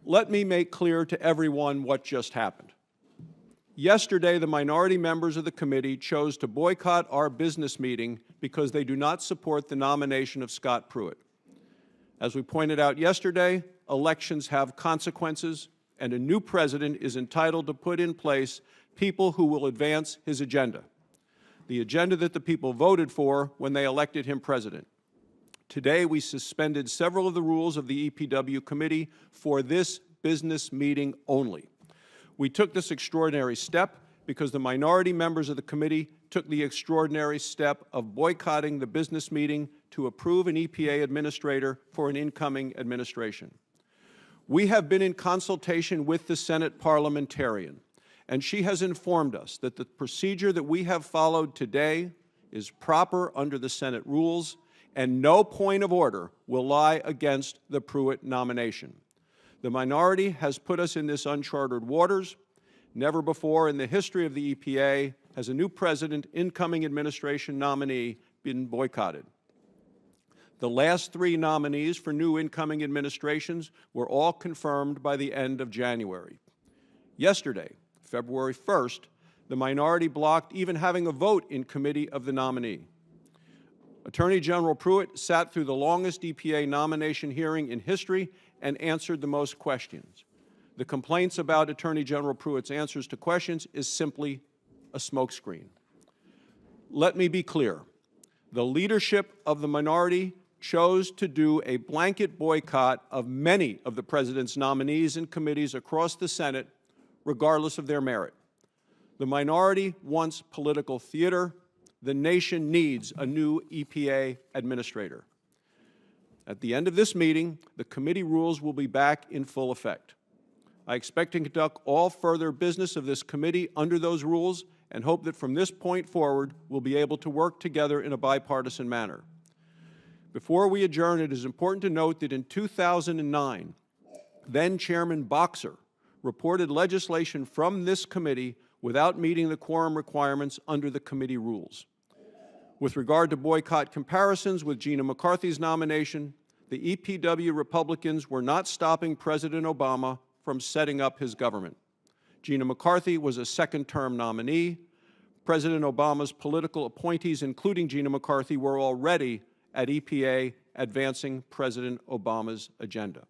Let me make clear to everyone what just happened. Yesterday, the minority members of the committee chose to boycott our business meeting because they do not support the nomination of Scott Pruitt. As we pointed out yesterday, elections have consequences, and a new president is entitled to put in place people who will advance his agenda, the agenda that the people voted for when they elected him president. Today, we suspended several of the rules of the EPW committee for this business meeting only. We took this extraordinary step because the minority members of the committee took the extraordinary step of boycotting the business meeting to approve an EPA administrator for an incoming administration. We have been in consultation with the Senate parliamentarian, and she has informed us that the procedure that we have followed today is proper under the Senate rules, and no point of order will lie against the Pruitt nomination. The minority has put us in this uncharted waters. Never before in the history of the EPA has a new president, incoming administration nominee been boycotted. The last 3 nominees for new incoming administrations were all confirmed by the end of January. Yesterday, February 1st, the minority blocked even having a vote in committee of the nominee. Attorney General Pruitt sat through the longest EPA nomination hearing in history and answered the most questions. The complaints about Attorney General Pruitt's answers to questions is simply a smokescreen. Let me be clear. The leadership of the minority chose to do a blanket boycott of many of the President's nominees and committees across the Senate, regardless of their merit. The minority wants political theater. The nation needs a new EPA administrator. At the end of this meeting, the committee rules will be back in full effect. I expect to conduct all further business of this committee under those rules and hope that from this point forward, we'll be able to work together in a bipartisan manner. Before we adjourn, it is important to note that in 2009, then-Chairman Boxer reported legislation from this committee without meeting the quorum requirements under the committee rules. With regard to boycott comparisons with Gina McCarthy's nomination, the EPW Republicans were not stopping President Obama from setting up his government. Gina McCarthy was a second-term nominee. President Obama's political appointees, including Gina McCarthy, were already at EPA advancing President Obama's agenda.